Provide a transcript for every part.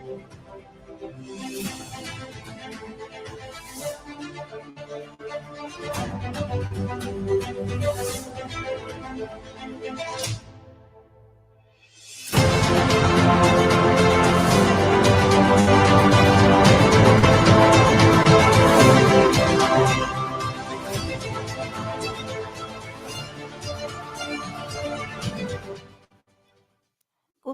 Good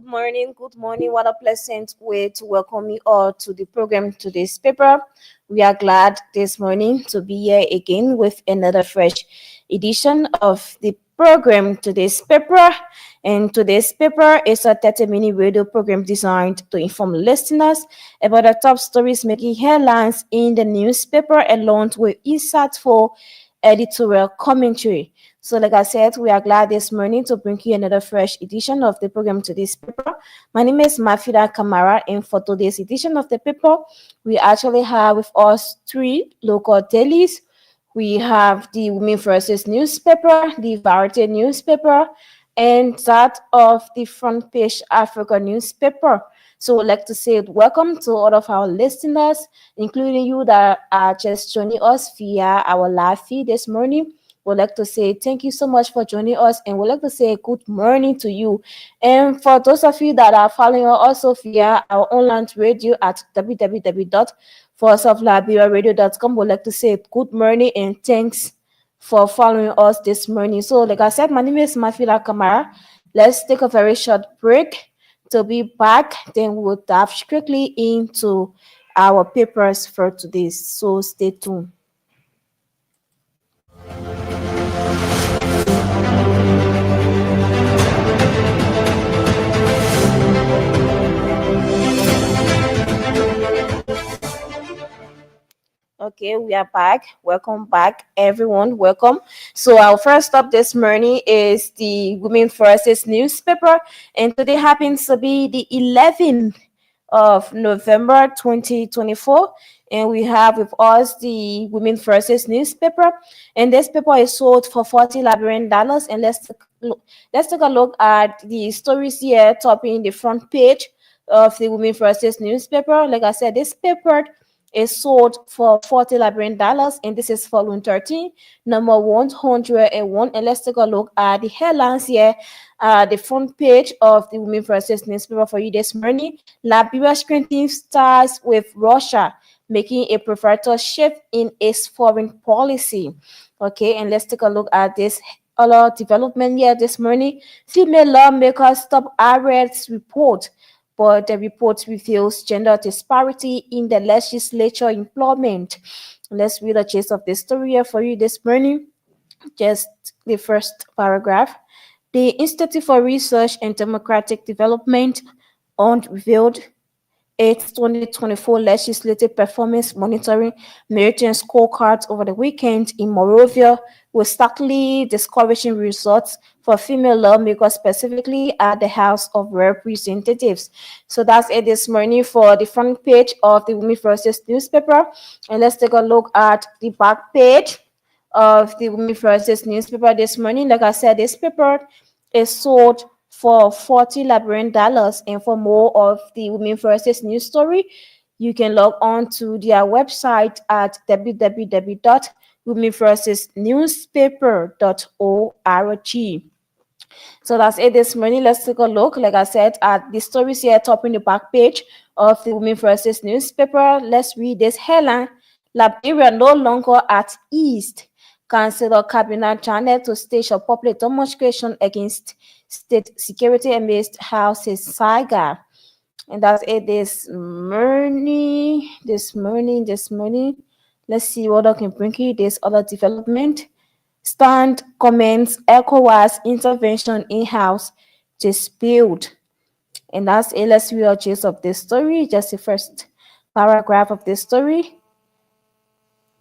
morning, good morning. What a pleasant way to welcome you all to the program today's paper. We are glad this morning to be here again with another fresh edition of the program today's paper. And today's paper is a 30-minute radio program designed to inform listeners about the top stories making headlines in the newspaper along with insightful editorial commentary. So, like I said, we are glad this morning to bring you another fresh edition of the program today's paper. My name is Mafida Kamara, and for today's edition of the paper, we actually have with us three local dailies. We have the Women Versus newspaper, the Variety newspaper, and that of the Front Page Africa newspaper. So I'd like to say welcome to all of our listeners, including you that are just joining us via our live feed this morning. We'd like to say thank you so much for joining us, and we'd like to say good morning to you. And for those of you that are following us also via our online radio at www.forceofliberiaradio.com, we'd like to say good morning and thanks for following us this morning. So, like I said, my name is Mafila Kamara. Let's take a very short break to be back. Then we'll dive quickly into our papers for today. So, stay tuned. Okay, we are back. Welcome back, everyone. Welcome. So our first stop this morning is the Women Versus newspaper, and today happens to be the 11th of November 2024, and we have with us the Women Versus newspaper, and this paper is sold for $40 and let's take a look at the stories here topping the front page of the Women Versus newspaper. Like I said, this paper is sold for $40, and this is following 13, number 101. And let's take a look at the headlines here. The front page of the Women Versus newspaper for you this morning. Liberia strengthens ties with Russia, making a preferred shift in its foreign policy. Okay, and let's take a look at this other development here this morning. Female lawmakers stop arrests report, but the report reveals gender disparity in the legislature employment. Let's read the gist of this story here for you this morning. Just the first paragraph. The Institute for Research and Democratic Development unveiled its 2024 Legislative Performance Monitoring Meridian Scorecard over the weekend in Monrovia, with starkly discouraging results for female lawmakers, specifically at the House of Representatives. So that's it this morning for the front page of the Women Versus newspaper. And let's take a look at the back page of the Women Versus newspaper this morning. Like I said, this paper is sold for $40, and for more of the Women Versus news story, you can log on to their website at www.womenversusnewspaper.org. So that's it this morning. Let's take a look, like I said, at the stories here topping the back page of the Women Versus newspaper. Let's read this headline. Liberia no longer at ease. Council Cabinet channel to stage a public demonstration against state security amidst houses saga. And that's it this morning. Let's see what I can bring you. This other development. Stand comments ECOWAS intervention in-house dispute. And that's it. Let's read the gist of this story. Just the first paragraph of this story.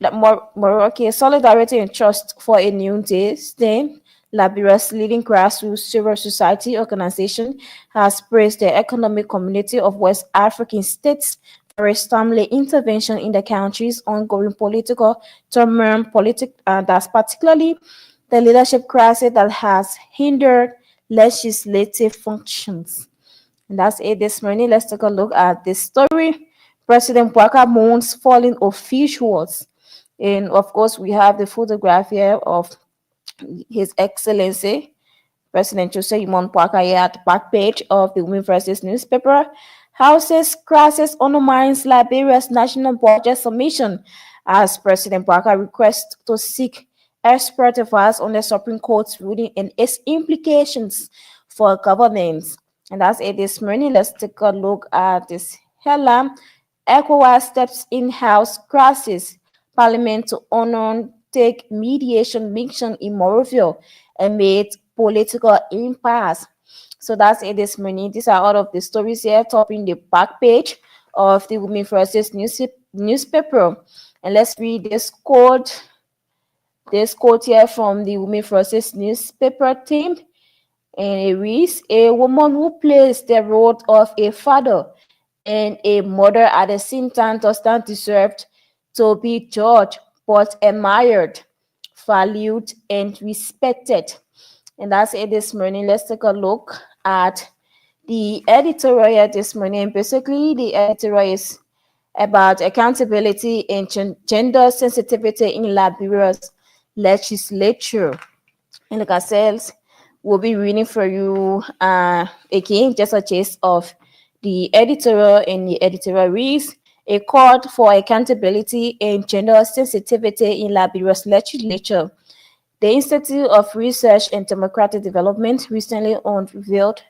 Okay, solidarity and trust for a new day. Then, Liberia's leading grassroots civil society organization has praised the economic community of West African states for its timely intervention in the country's ongoing political turmoil. That's particularly the leadership crisis that has hindered legislative functions. And that's it this morning. Let's take a look at this story. President Parker mourns fallen officials. And of course, we have the photograph here of His Excellency President Jose Imon Parker here at the back page of the Women Versus newspaper. Houses crisis undermines Liberia's national budget submission as President Parker requests to seek expert advice on the Supreme Court's ruling and its implications for governance. And that's it this morning. Let's take a look at this headline. ECOWAS steps in-house crisis. Parliament to undertake mediation mission in Morovia amid political impasse. So that's it this morning. These are all of the stories here topping the back page of the Women Versus newspaper. And let's read this quote. This quote here from the Women Versus newspaper team. And it reads, a woman who plays the role of a father and a mother at the same time does not deserve to be judged, but admired, valued, and respected. And that's it this morning. Let's take a look at the editorial this morning. Basically, the editorial is about accountability and gender sensitivity in Liberia's legislature. And like I said, we'll be reading for you again just a gist of the editorial. And the editorial reads, a call for accountability and gender sensitivity in Liberia's legislature. The Institute of Research and Democratic Development recently unveiled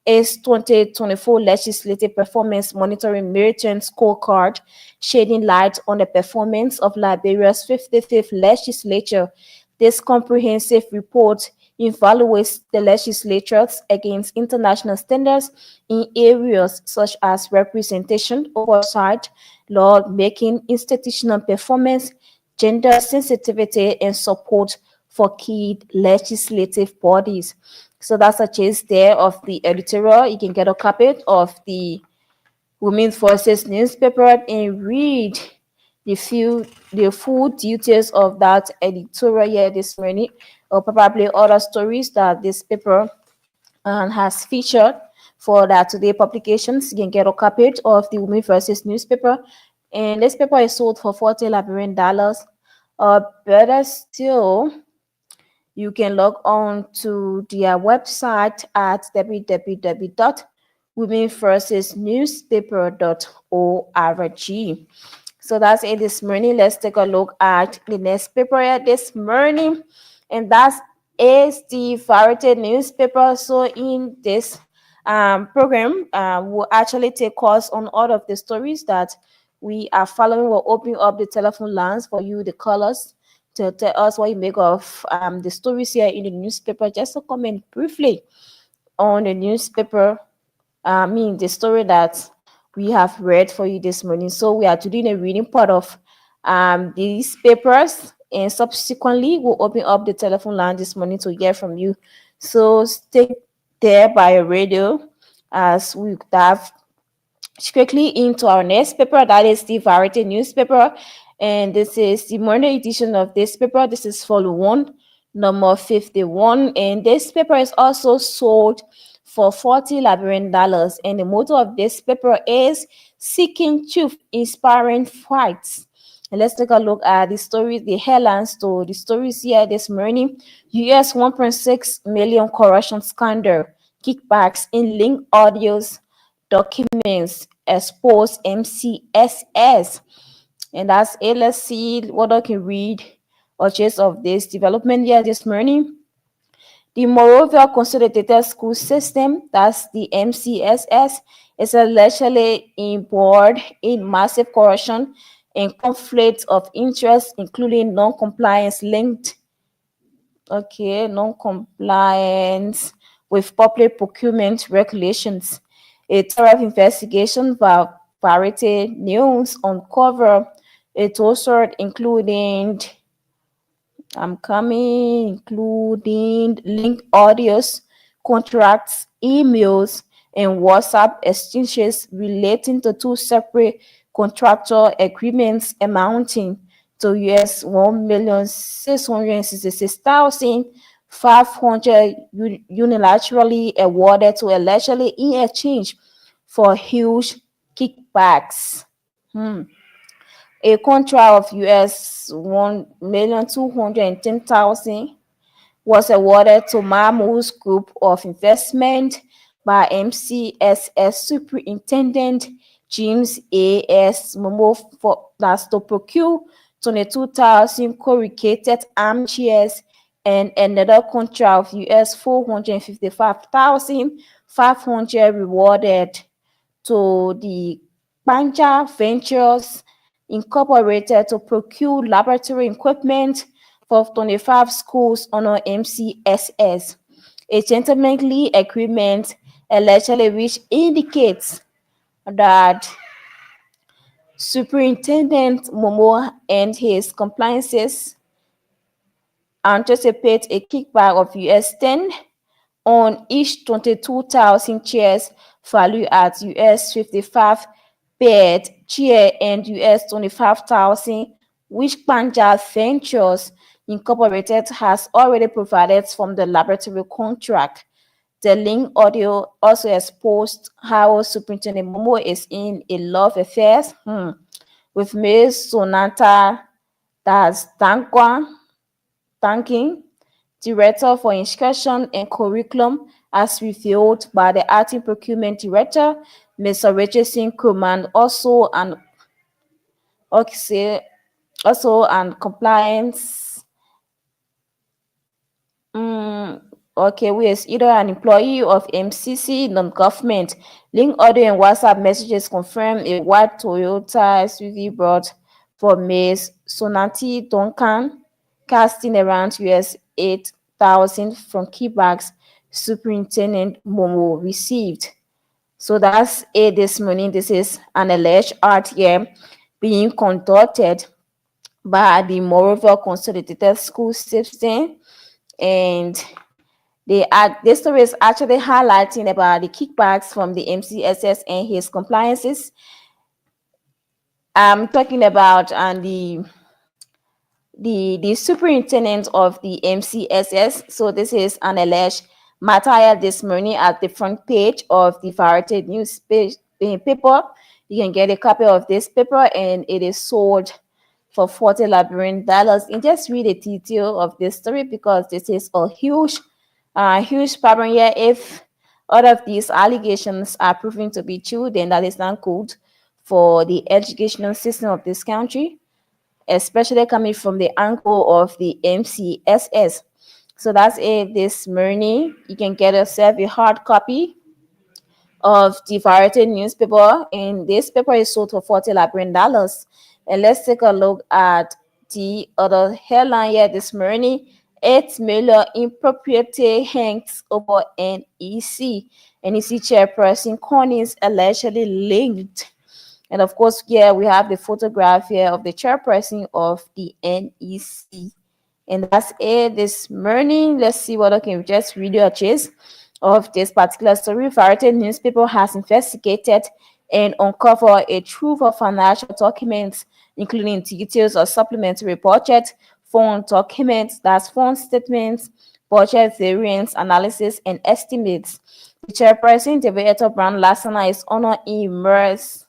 its 2024 Legislative Performance Monitoring Meridian Scorecard, shedding light on the performance of Liberia's 55th legislature. This comprehensive report evaluates the legislatures against international standards in areas such as representation, oversight, law-making, institutional performance, gender sensitivity, and support for key legislative bodies. So that's a gist there of the editorial. You can get a copy of the Women's Voices newspaper and read the full details of that editorial here this morning, or probably other stories that this paper has featured for that today publications. You can get a copy of the Women Versus newspaper, and this paper is sold for $40 Liberian dollars. Better still, you can log on to their website at www.womenversusnewspaper.org. So that's it this morning. Let's take a look at the next paper here this morning, and that is the Variety newspaper. So in this program, we'll actually take course on all of the stories that we are following. We'll open up the telephone lines for you, the callers, to tell us what you make of the stories here in the newspaper. Just to comment briefly on the newspaper, the story that we have read for you this morning. So we are doing a reading part of these papers, and subsequently we'll open up the telephone line this morning to hear from you. So stay there by your radio as we dive quickly into our next paper, that is the Variety newspaper. And this is the Monday edition of this paper. This is volume 1, number 51. And this paper is also sold for $40 Liberian dollars. And the motto of this paper is Seeking Truth, Inspiring Fights. And let's take a look at the stories, the headlines to the stories here this morning. US 1.6 million corruption scandal, kickbacks in linked audios, documents expose MCSS. And that's it. Let's see what I can read or just of this development here this morning. The Morovia Consolidated School System, that's the MCSS, is allegedly involved in massive corruption and conflict of interest, including non-compliance with public procurement regulations. A thorough investigation by Variety News uncovered a total including linked audios, contracts, emails, and WhatsApp exchanges relating to two separate contractual agreements amounting to US $1,666,000 500 unilaterally awarded to allegedly in exchange for huge kickbacks. A contract of US 1,210,000 was awarded to Mahmoud's group of investment by MCSS Superintendent James A.S. Momo for that's to procure 22,000 corrugated armchairs and another contract of US 455,500 rewarded to the Panja Ventures Incorporated to procure laboratory equipment for 25 schools under MCSS. A gentlemanly agreement allegedly which indicates that Superintendent Momo and his compliances anticipate a kickback of US 10 on each 22,000 chairs valued at US 55 per chair and US 25,000, which Panja Ventures Incorporated has already provided from the laboratory contract. The link audio also exposed how Superintendent Momo is in a love affair with Ms. Sonata Das Tanking, Director for Instruction and Curriculum, as revealed by the Acting Procurement Director, Mr. Richardson Kuman, also and compliance. Who is either an employee of MCC, non-government. Link audio and WhatsApp messages confirm a white Toyota SUV brought for Ms. Sonati Duncan, casting around US 8,000 from kickbacks Superintendent Momo received. So that's it this morning. This is an alleged RTM being conducted by the Moreover Consolidated School System, and this story is actually highlighting about the kickbacks from the MCSS and his compliances. I'm talking about the superintendent of the MCSS. So this is an alleged matter this morning at the front page of the Variety newspaper. You can get a copy of this paper, and it is sold for $40 Liberian dollars. And just read the detail of this story, because this is a huge problem here. If all of these allegations are proven to be true, then that is not good for the educational system of this country, especially coming from the angle of the MCSS. So that's it this morning. You can get yourself a hard copy of the Variety newspaper, and this paper is sold for $40 Liberian dollars. And let's take a look at the other headline here this morning. 8 million in propriety hangs over NEC. NEC chairperson Collins allegedly linked. And of course, here we have the photograph here of the chairperson of the NEC. And that's it this morning. Let's see what I can just read your chase of this particular story. Variety newspaper has investigated and uncovered a truth of financial documents, including details of supplementary budget, fund documents, that's fund statements, budget variance analysis, and estimates. The chairperson, Deviator Brown Lassana, is honored immersed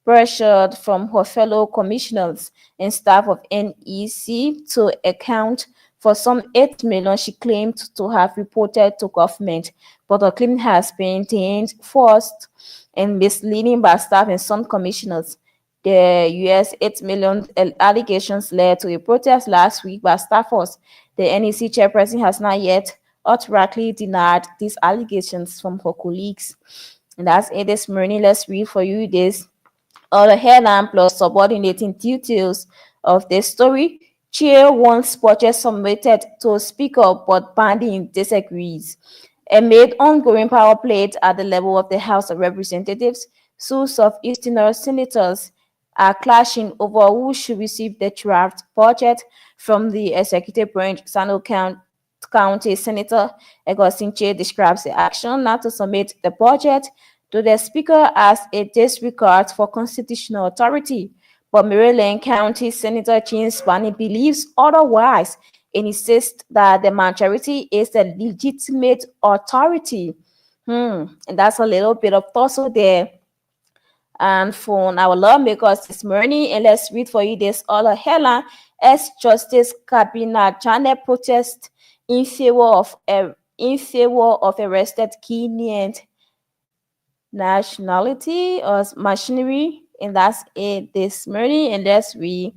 pressured from her fellow commissioners and staff of NEC to account for some 8 million she claimed to have reported to government, but her claim has been deemed forced and misleading by staff and some commissioners. The US 8 million allegations led to a protest last week by staffers. The NEC chairperson has not yet outrightly denied these allegations from her colleagues. And that's it this morning. Let's read for you this other headline plus subordinating details of the story. Chair wants budget submitted to Speaker, but Banding disagrees. Amid ongoing power play at the level of the House of Representatives, two Southeastern senators are clashing over who should receive the draft budget from the executive branch. Sano County Senator Augustine Che describes the action not to submit the budget to the Speaker as a disregard for constitutional authority. But Maryland County Senator James Spani believes otherwise and insists that the majority is the legitimate authority. And that's a little bit of tussle there. And from our lawmakers this morning, and let's read for you this other headline as Justice Kabina Janet protest in favor of arrested Kenyan nationality or machinery, and that's it this morning. And let's read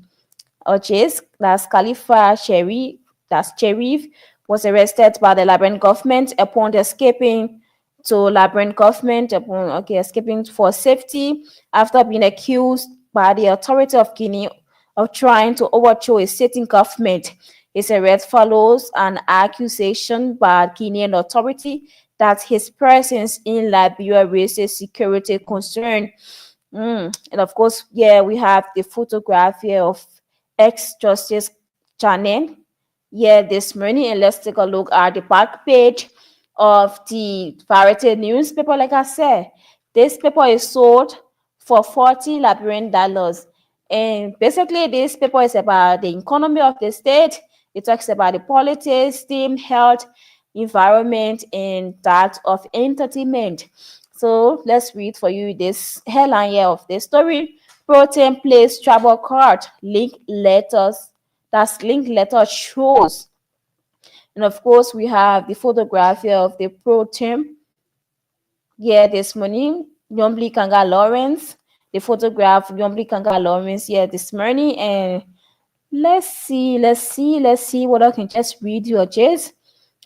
Ortiz, that's Khalifa Sherif, that's Sherif, was arrested by the Liberian government upon escaping to Liberian government upon escaping for safety after being accused by the authority of Guinea of trying to overthrow a sitting government. His arrest follows an accusation by Guinean authority that his presence in Liberia raises security concern. And of course, yeah, we have the photograph here of ex-Justice Janet. Yeah, this morning, and let's take a look at the back page of the Variety newspaper. Like I said, this paper is sold for $40 Liberian. And basically, this paper is about the economy of the state. It talks about the politics, team, health, environment, and that of entertainment. So let's read for you this headline here of the story. Protein plays travel card, link letters. That's link letter shows. And of course, we have the photograph here of the protein. Yeah, this morning, Yombly Kanga Lawrence. The photograph Yombly Kanga Lawrence here this morning. And let's see what I can just read you a gist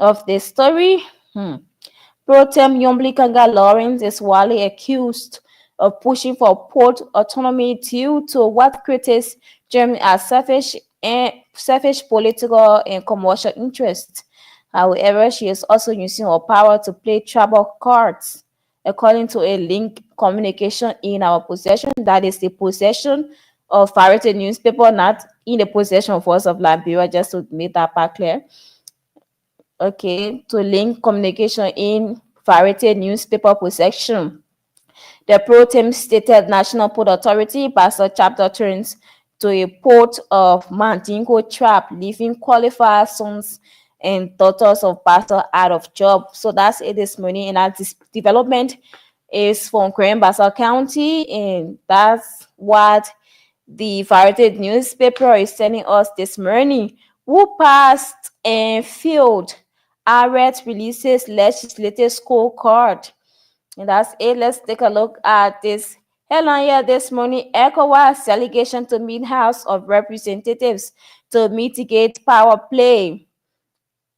of this story. Pro Tem Yombly Kanga Lawrence is widely accused of pushing for port autonomy due to what critics term as selfish political and commercial interests. However, she is also using her power to play tribal cards, according to a link communication in our possession. That is the possession of Variety newspaper, not in the possession of us of Liberia, just to make that part clear. Okay, to link communication in Variety newspaper possession. The pro-tem stated National Port Authority Pastor chapter turns to a port of Mandingo trap, leaving qualified sons and daughters of pastor out of job. So that's it this morning. And that this development is from Grand County, and that's what the Variety newspaper is telling us this morning. Who passed and failed? Arrest releases legislative scorecard. And that's it. Let's take a look at this headline here this morning. ECOWAS delegation to meet House of Representatives to mitigate power play.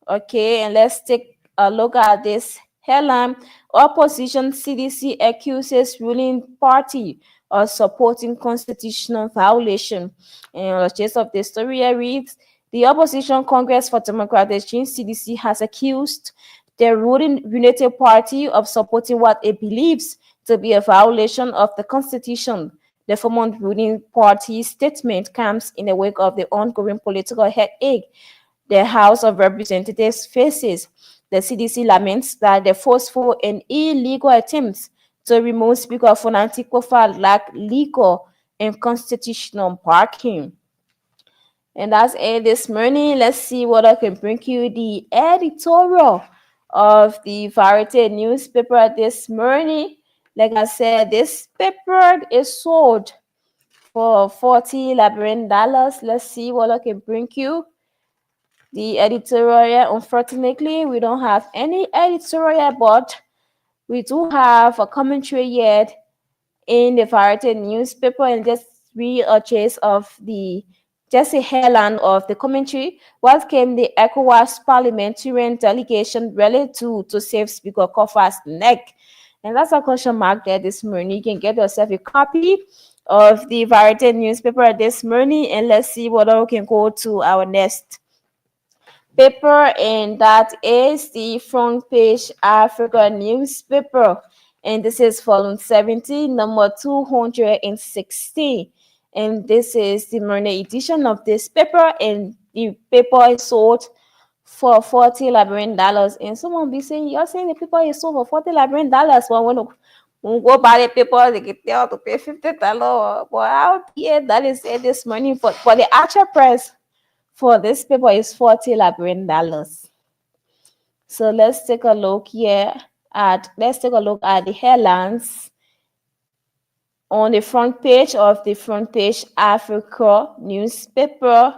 Okay, and let's take a look at this headline. Opposition CDC accuses ruling party of supporting constitutional violation. And the gist of the story here reads, the Opposition Congress for Democratic Change CDC has accused the ruling United Party of supporting what it believes to be a violation of the Constitution. The former ruling party's statement comes in the wake of the ongoing political headache the House of Representatives faces. The CDC laments that the forceful and illegal attempts to remove Speaker Fonanti Kofa lack legal and constitutional backing. And that's it this morning. Let's see what I can bring you. The editorial of the Variety newspaper this morning. Like I said, this paper is sold for $40 Liberian. Let's see what I can bring you. The editorial, unfortunately, we don't have any editorial, but we do have a commentary yet in the Variety newspaper, and just read a chase of the just a headline of the commentary. What came the ECOWAS parliamentarian delegation really to save Speaker Kofa's neck? And that's a question mark there this morning. You can get yourself a copy of the Variety newspaper this morning, and let's see what we can go to our next paper, and that is the front page Africa newspaper, and this is volume 17, number 260, and this is the morning edition of this paper, and the paper is sold for $40 Liberian. And someone be saying, you're saying the paper is sold for $40 Liberian, well, when we go buy the paper, they get there to pay $50. But out here, that is it this morning for the actual price for this paper is 40 Liberian dollars. So let's take a look at the headlines on the front page of the Front Page Africa newspaper.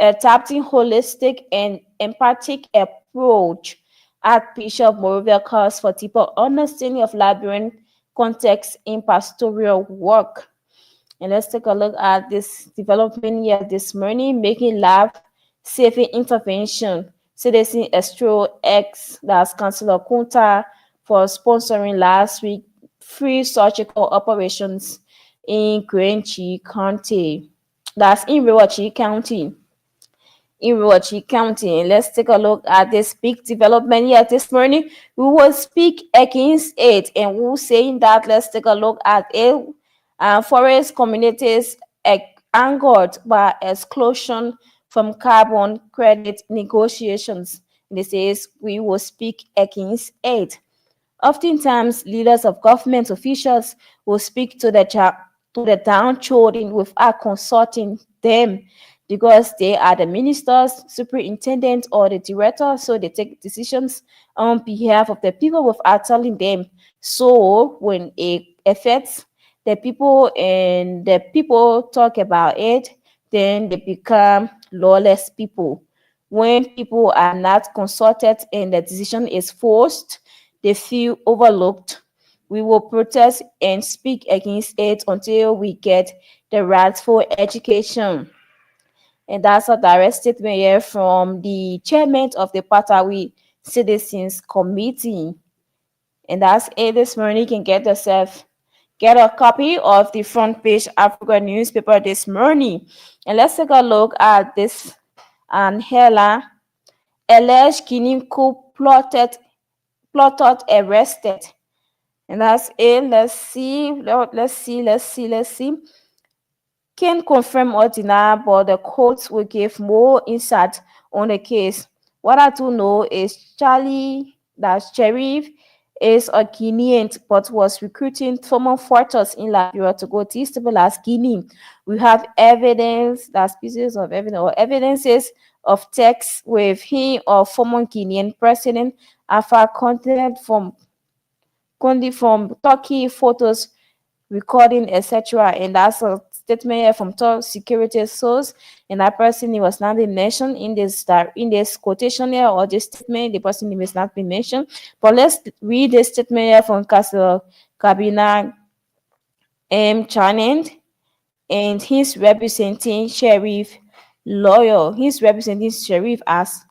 Adapting holistic and empathic approach. Archbishop Moravia calls for deeper understanding of Liberian context in pastoral work. And let's take a look at this development here this morning, making life-saving intervention. Citizen Estro X, that's Councillor Kunta, for sponsoring last week free surgical operations in Granchi County. That's in Riwachi County. Let's take a look at this big development here this morning. We will speak against it, and we're saying that let's take a look at it. Forest communities angered by exclusion from carbon credit negotiations. This is we will speak against it. Oftentimes, leaders of government officials will speak to the downtrodden without consulting them because they are the ministers, superintendent, or the director, so they take decisions on behalf of the people without telling them. So when it affects the people and the people talk about it, then they become lawless people. When people are not consulted and the decision is forced, they feel overlooked. We will protest and speak against it until we get the rightful education. And that's a direct statement here from the chairman of the Patawi Citizens Committee. And that's it this morning. You can get a copy of the Front Page Africa newspaper this morning. And let's take a look at this headline. Alleged Guinea coup plotted arrested. And that's it. Let's see. Can't confirm or deny, but the courts will give more insight on the case. What I do know is Sheriff, is a Guinean but was recruiting former fighters in Liberia to go destabilize Guinea. We have evidence, that's pieces of evidence or evidences of text with him or former Guinean president Alpha content from Turkey, photos, recording, etc. And that's a statement here from top security source. And that person, he was not mentioned in this quotation here or this statement. The person name has not been mentioned. But let's read this statement here from Castle Kabina M. Chanand, and he's representing Sheriff lawyer. He's representing Sheriff as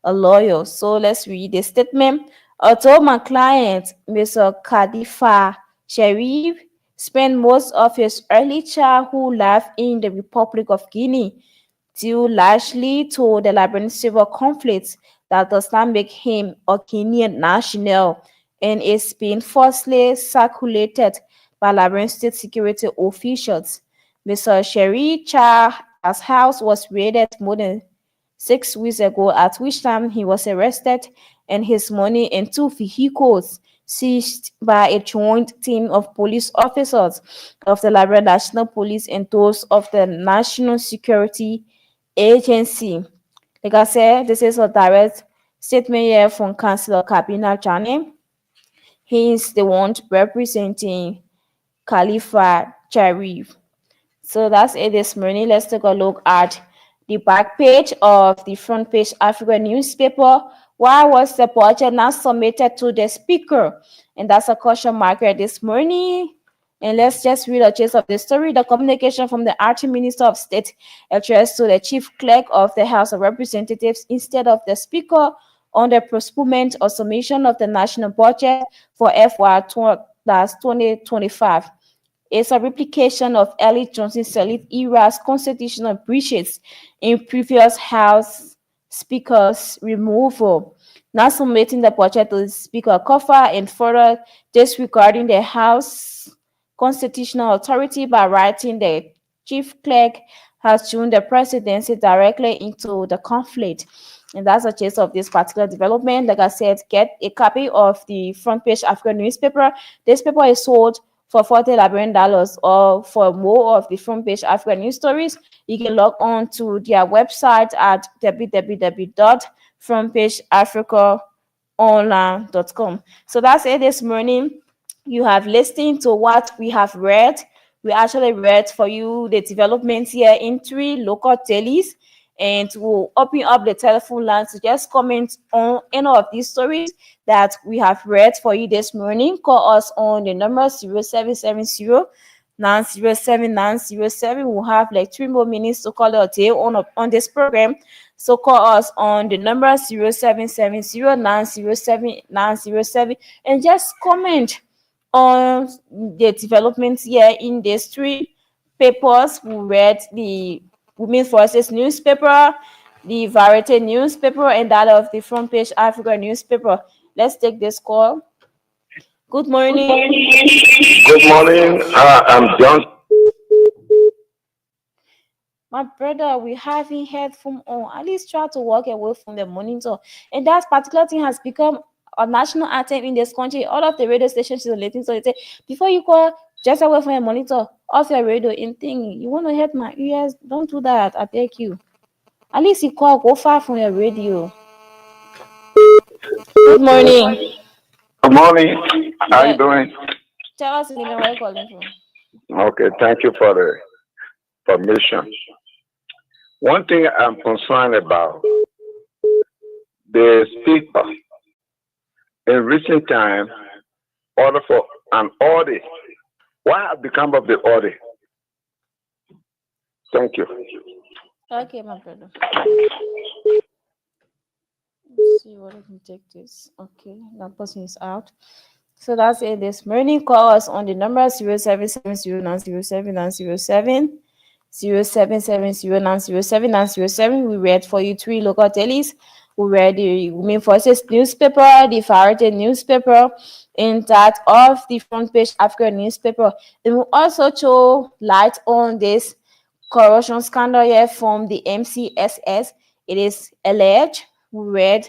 a lawyer. So let's read the statement. Although my client, Mr. Khalifa Sharif, spent most of his early childhood life in the Republic of Guinea, due largely to the Liberian civil conflicts, that does not make him a Guinean national and is being falsely circulated by Liberian state security officials. Mr. Sherry Cha's house was raided more than 6 weeks ago, at which time he was arrested and his money and 2 vehicles seized by a joint team of police officers of the Liberia National Police and those of the National Security Agency. Like I said, this is a direct statement here from Councillor Kabina Jane. He is the one representing Khalifa Sharif. So that's it this morning. Let's take a look at the back page of the Front Page Africa newspaper. Why was the budget not submitted to the speaker? And that's a question mark this morning. And let's just read a gist of the story. The communication from the Acting Minister of State addressed to the Chief Clerk of the House of Representatives instead of the Speaker on the postponement or submission of the national budget for FY 2025. It's a replication of Elliot Johnson Sirleaf era's constitutional breaches in previous House Speaker's removal, not submitting the budget to the Speaker Kofa, and further disregarding the House constitutional authority by writing the Chief Clerk has thrown the presidency directly into the conflict. And that's the gist of this particular development. Like I said, get a copy of the Front Page Africa newspaper. This paper is sold for 40 Liberian dollars. Or for more of the front page African news stories, you can log on to their website at www.frontpageafricaonline.com. So that's it this morning. You have listened to what we have read. We actually read for you the developments here in 3 local dailies, and we'll open up the telephone lines to just comment on any of these stories that we have read for you this morning. Call us on the number 0770 907 We'll have like 3 more minutes to call a day on this program. So call us on the number 0770 907 and just comment on the developments here in these 3 papers. We read the Women Forces newspaper, the Variety newspaper, and that of the Front Page Africa newspaper. Let's take this call. Good morning. Good morning. I'm John. My brother, we haven't heard from on. At least try to walk away from the monitor. And that particular thing has become a national anthem in this country. All of the radio stations is relating. So they say, before you call, just away from your monitor, off your radio and thing. You want to hurt my ears? Don't do that. I beg you. At least you call, go far from your radio. Good morning. Good morning. How you Yeah, doing? tell us the name and where you're calling from. Okay, thank you for the permission. One thing I'm concerned about, the speaker in recent time order for an audit. What have become of the audit? Thank you. Okay, my brother. Let's see what I can take this. Okay, that person is out. So that's it this morning. Call us on the number 0770 We read for you 3 local dailies. We read the Women Forces newspaper, the Variety newspaper, and that of the Front Page Africa newspaper. And we also show light on this corruption scandal here from the MCSS. It is alleged. We read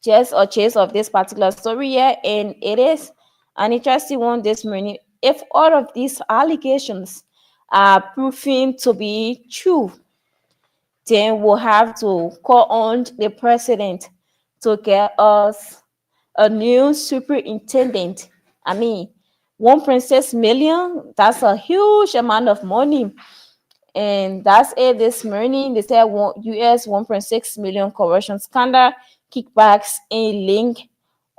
just a chase of this particular story here, and it is an interesting one this morning. If all of these allegations are proving to be true, then we'll have to call on the president to get us a new superintendent. I mean, 1.6 million, that's a huge amount of money. And that's it this morning. They said US 1.6 million corruption scandal, kickbacks, and link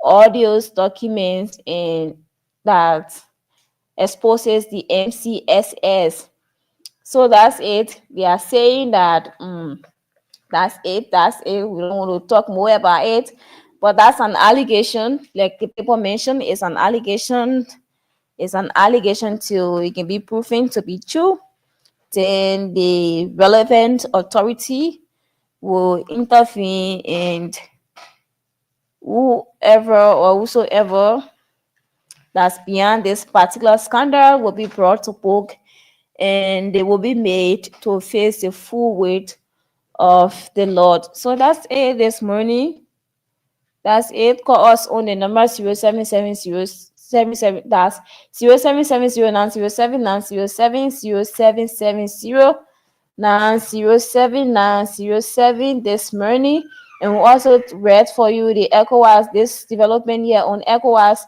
audios, documents, and that exposes the MCSS. So that's it. They are saying that that's it. That's it. We don't want to talk more about it. But that's an allegation. Like the people mentioned, it's an allegation. It's an allegation till it can be proven to be true. Then the relevant authority will intervene, and whoever or whosoever that's beyond this particular scandal will be brought to book, and they will be made to face the full weight of the Lord. So that's it this morning. That's it. Call us on the number 0770 that's 0770 this morning. And we also read for you the ECOWAS, this development here on ECOWAS,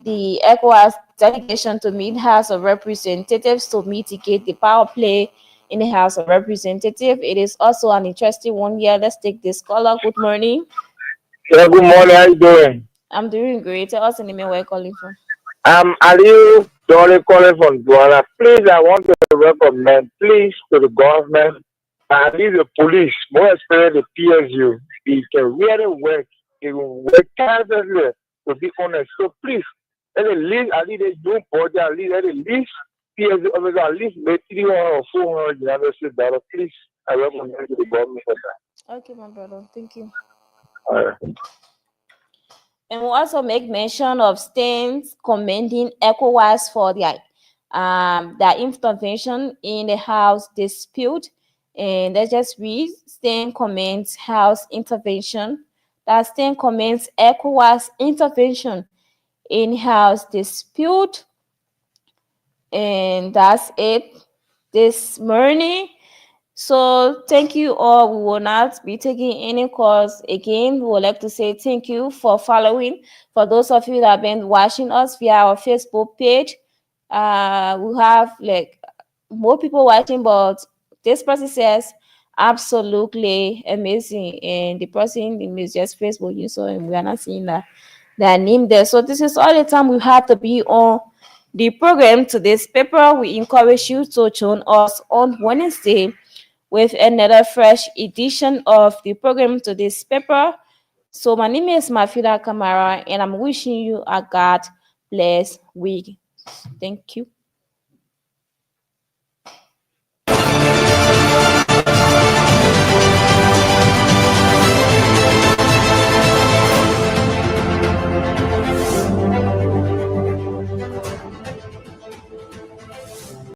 the ECOWAS delegation to meet House of Representatives to mitigate the power play in the House of Representatives. It is also an interesting one here. Let's take this caller. Good morning. Yeah, good morning. How you doing? I'm doing great. Tell us the name and where you're calling from. I'm Aliu Dolly calling from Douala. Please, I want to recommend, please, to the government and leave the police, more especially the PSU. They can really work. They will work tirelessly, to be honest. So please, let the least, at least they do body, at least let the least PSU officer, at least make 300 or 400 United States dollars. Please, I recommend to the government for that. Okay, my brother. Thank you. All right. And we also make mention of states commending ECOWAS for their intervention in the House dispute. And let's just read. Stain comments House intervention. That Stain comments ECOWAS intervention in-house dispute. And that's it this morning. So thank you all. We will not be taking any calls again. We would like to say thank you for following. For those of you that have been watching us via our Facebook page, we have like more people watching, but this person says absolutely amazing, and the person is just Facebook user, and we are not seeing that name there. So this is all the time we have to be on the program. Today's paper, we encourage you to join us on Wednesday with another fresh edition of the program to this paper. So my name is Mafida Kamara, and I'm wishing you a God bless week. Thank you.